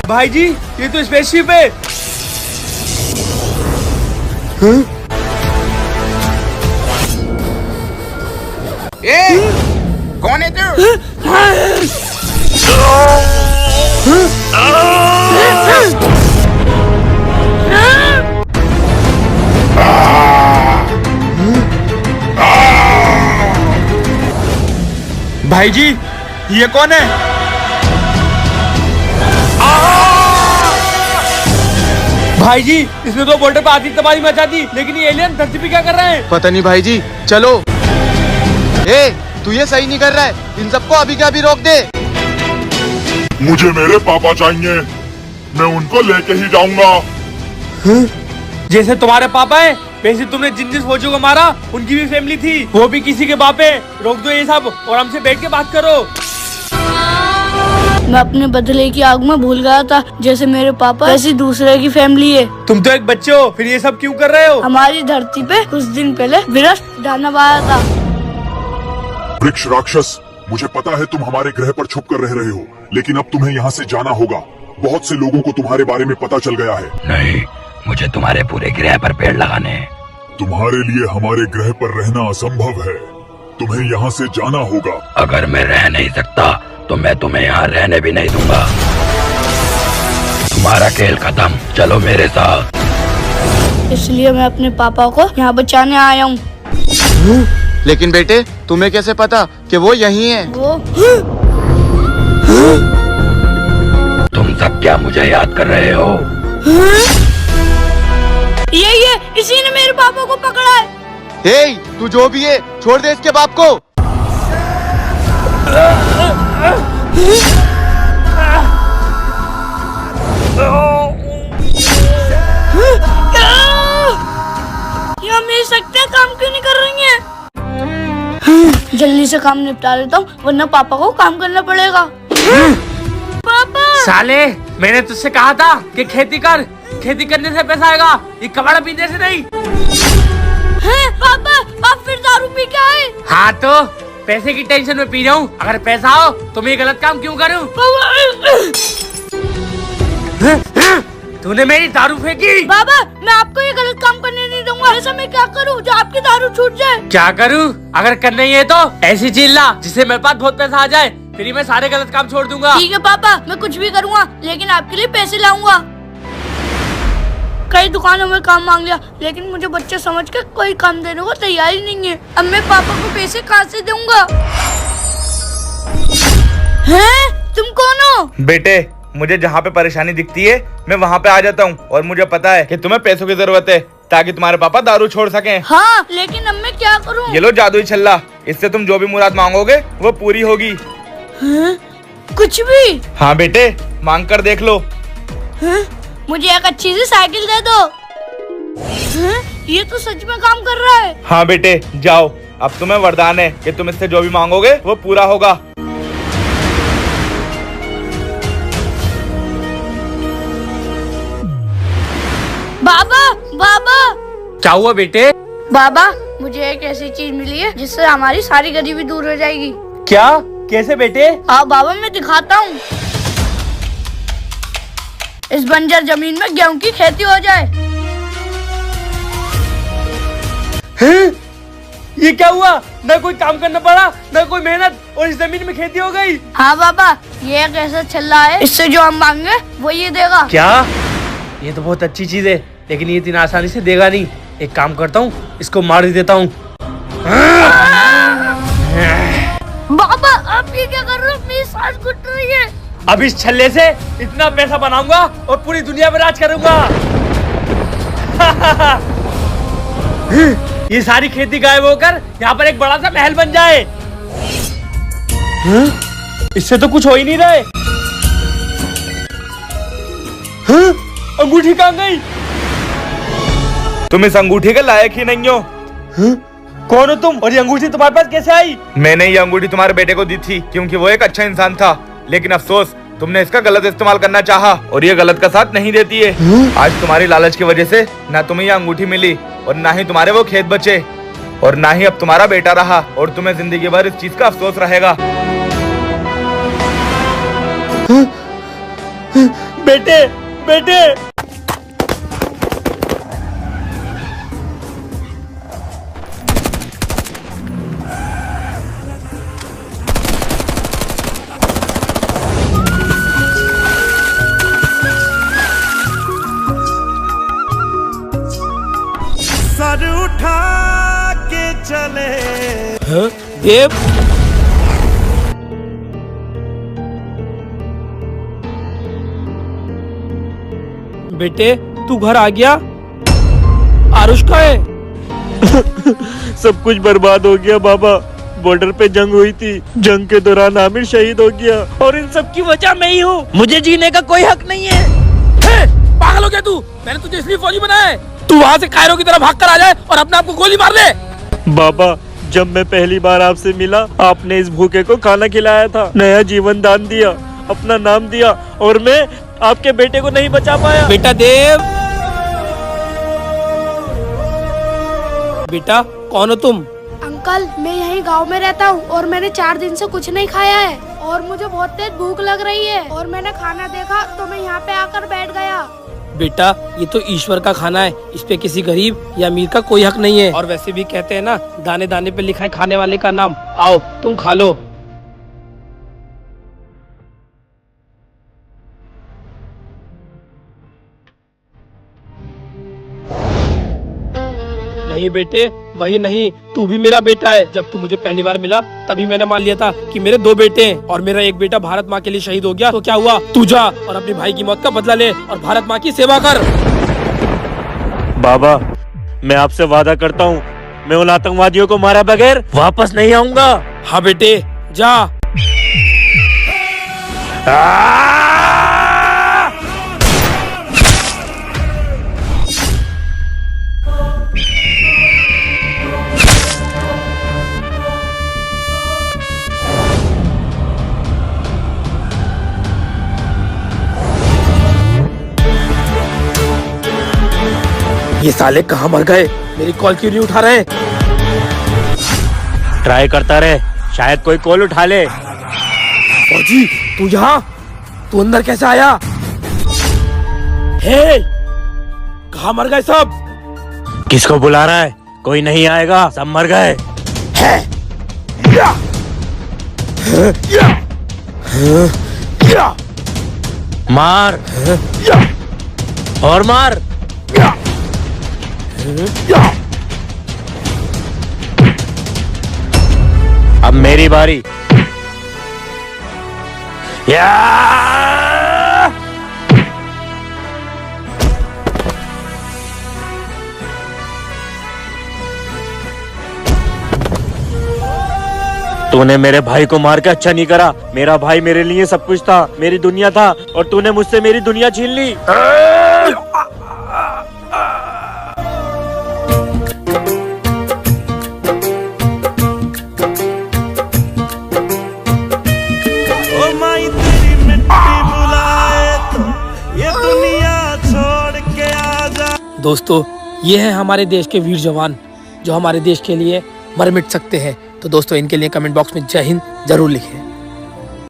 भाई जी, ये तो स्पेसशिप है। कौन है तू? भाई जी, ये कौन है? भाई जी, इसने तो बॉर्डर पर आती तबाही मचा दी, लेकिन ये एलियन धरती पे क्या कर रहे हैं? पता नहीं भाई जी, चलो। तू ये सही नहीं कर रहा है, इन सबको अभी के अभी रोक दे। मुझे मेरे पापा चाहिए, मैं उनको लेके ही जाऊंगा। जैसे तुम्हारे पापा है, वैसे तुमने जिन जिन फौजियों को मारा उनकी भी फैमिली थी, वो भी किसी के बाप है। रोक दो ये सब और हमसे बैठ के बात करो। मैं अपने बदले की आग में भूल गया था, जैसे मेरे पापा ऐसी दूसरे की फैमिली है। तुम तो एक बच्चे हो, फिर ये सब क्यों कर रहे हो? हमारी धरती पे कुछ दिन पहले विरस्ट दानव आया था। वृक्ष राक्षस, मुझे पता है तुम हमारे ग्रह पर छुप कर रह रहे हो, लेकिन अब तुम्हें यहाँ से जाना होगा। बहुत से लोगों को तुम्हारे बारे में पता चल गया है। नहीं, मुझे तुम्हारे पूरे ग्रह पर पेड़ लगाने हैं। तुम्हारे लिए हमारे ग्रह पर रहना असंभव है, तुम्हें यहाँ से जाना होगा। अगर मैं रह नहीं सकता तो मैं तुम्हें यहाँ रहने भी नहीं दूंगा। तुम्हारा खेल खत्म, चलो मेरे साथ। इसलिए मैं अपने पापा को यहाँ बचाने आया हूँ। लेकिन बेटे, तुम्हें कैसे पता कि वो यहीं है? वो तुम सब क्या मुझे याद कर रहे हो? ये इसी ने मेरे पापा को पकड़ा है। तू जो भी है, छोड़ दे इसके बाप को। ये मेरी शक्तियाँ काम क्यों नहीं कर रही हैं? जल्दी से काम निपटा लेता हूँ, वरना पापा को काम करना पड़ेगा। पापा! साले, मैंने तुझसे कहा था कि खेती कर, खेती करने से पैसा आएगा, ये कबाड़ा पीने से नहीं। पापा, आप फिर दारू पी के आए? हाँ तो पैसे की टेंशन में पी रहा हूँ। अगर पैसा हो तो मैं ये गलत काम क्यों करूँ? तूने मेरी दारू फेंकी। बाबा, मैं आपको ये गलत काम करने नहीं दूंगा। ऐसा मैं क्या करूँ जो आपकी दारू छूट जाए? क्या करूँ? अगर करना ही है तो ऐसी चीज ला जिससे मेरे पास बहुत पैसा आ जाए, फिर मैं सारे गलत काम छोड़ दूंगा। ठीक है पापा, मैं कुछ भी करूँगा, लेकिन आपके लिए पैसे लाऊंगा। कई दुकानों में काम मांग लिया, लेकिन मुझे बच्चा समझ कर कोई काम देने को तैयार ही नहीं है। अब मैं पापा को पैसे कहाँ से दूंगा? हैं? तुम कौन हो? बेटे, मुझे जहाँ पे परेशानी दिखती है मैं वहाँ पे आ जाता हूँ, और मुझे पता है कि तुम्हें पैसों की जरूरत है ताकि तुम्हारे पापा दारू छोड़ सकें। हाँ, लेकिन अब मैं क्या करूँ? ये लो जादुई छल्ला, इससे तुम जो भी मुराद मांगोगे वो पूरी होगी। हैं? कुछ भी? हाँ बेटे, मांग कर देख लो। हैं? मुझे एक अच्छी सी साइकिल दे दो। हैं? ये तो सच में काम कर रहा है। हाँ बेटे, जाओ, अब तुम्हें वरदान है कि तुम इससे जो भी मांगोगे वो पूरा होगा। बाबा, बाबा! क्या हुआ बेटे? बाबा, मुझे एक ऐसी चीज मिली है जिससे हमारी सारी गरीबी दूर हो जाएगी। क्या? कैसे बेटे? हाँ बाबा, मैं दिखाता हूँ। इस बंजर जमीन में गेहूं की खेती हो जाए। हैं? ये क्या हुआ? न कोई काम करना पड़ा, न कोई मेहनत, और इस जमीन में खेती हो गई। हाँ बाबा, ये एक ऐसा छल्ला है, इससे जो हम मांगे वो ये देगा। क्या? ये तो बहुत अच्छी चीज है, लेकिन ये इतनी आसानी से देगा नहीं। एक काम करता हूँ, इसको मार ही देता हूँ। बाबा, आप ये क्या कर रहे हो? मेरी सांस घुट रही है। अब इस छल्ले से इतना पैसा बनाऊंगा और पूरी दुनिया में राज करूंगा। ये सारी खेती गायब होकर यहाँ पर एक बड़ा सा महल बन जाए। इससे तो कुछ हो ही नहीं रहा है। अंगूठी कहाँ गई? तुम इस अंगूठी के लायक ही नहीं हो। कौन हो तुम, और ये अंगूठी तुम्हारे पास कैसे आई? मैंने ये अंगूठी तुम्हारे बेटे को दी थी क्योंकि वो एक अच्छा इंसान था, लेकिन अफसोस तुमने इसका गलत इस्तेमाल करना चाहा और ये गलत का साथ नहीं देती है। आज तुम्हारी लालच की वजह से ना तुम्हें ये अंगूठी मिली और ना ही तुम्हारे वो खेत बचे, और ना ही अब तुम्हारा बेटा रहा, और तुम्हें जिंदगी भर इस चीज का अफसोस रहेगा। बेटे बेटे सर उठा के चले। देव बेटे तू घर आ गया? आरुष का है? सब कुछ बर्बाद हो गया बाबा। बॉर्डर पे जंग हुई थी, जंग के दौरान आमिर शहीद हो गया और इन सब की वजह मैं ही हूँ। मुझे जीने का कोई हक नहीं है। पागल हो गया तू? मैंने तुझे इसलिए फौजी बनाया है तू वहाँ से कायरो की तरफ भाग कर आ जाए और अपने आप को गोली मार दे। बाबा जब मैं पहली बार आपसे मिला, आपने इस भूखे को खाना खिलाया था, नया जीवन दान दिया, अपना नाम दिया और मैं आपके बेटे को नहीं बचा पाया। बेटा देव, बेटा कौन हो तुम? अंकल मैं यहीं गांव में रहता हूँ और मैंने 4 दिन से कुछ नहीं खाया है और मुझे बहुत तेज भूख लग रही है और मैंने खाना देखा तो मैं यहाँ पे आकर बैठ गया। बेटा ये तो ईश्वर का खाना है, इस पे किसी गरीब या अमीर का कोई हक नहीं है। और वैसे भी कहते हैं ना, दाने दाने पे लिखा है खाने वाले का नाम। आओ तुम खा लो। नहीं बेटे वही नहीं, तू भी मेरा बेटा है। जब तू मुझे पहली बार मिला तभी मैंने मान लिया था कि मेरे 2 बेटे हैं और मेरा एक बेटा भारत माँ के लिए शहीद हो गया। तो क्या हुआ, तू जा और अपने भाई की मौत का बदला ले और भारत माँ की सेवा कर। बाबा मैं आपसे वादा करता हूँ, मैं उन आतंकवादियों को मारा बगैर वापस नहीं आऊंगा। हाँ बेटे जा। ये साले कहाँ मर गए? मेरी कॉल क्यों नहीं उठा रहे? ट्राई करता रहे, शायद कोई कॉल उठा ले। फौजी तू यहाँ? तू अंदर कैसे आया? हे कहाँ मर गए सब? किसको बुला रहा है? कोई नहीं आएगा, सब मर गए। मार और मार। अब मेरी बारी। या तूने मेरे भाई को मार के अच्छा नहीं करा। मेरा भाई मेरे लिए सब कुछ था, मेरी दुनिया था और तूने मुझसे मेरी दुनिया छीन ली। दोस्तों ये है हमारे देश के वीर जवान जो हमारे देश के लिए मर मिट सकते हैं। तो दोस्तों इनके लिए कमेंट बॉक्स में जय हिंद जरूर लिखें।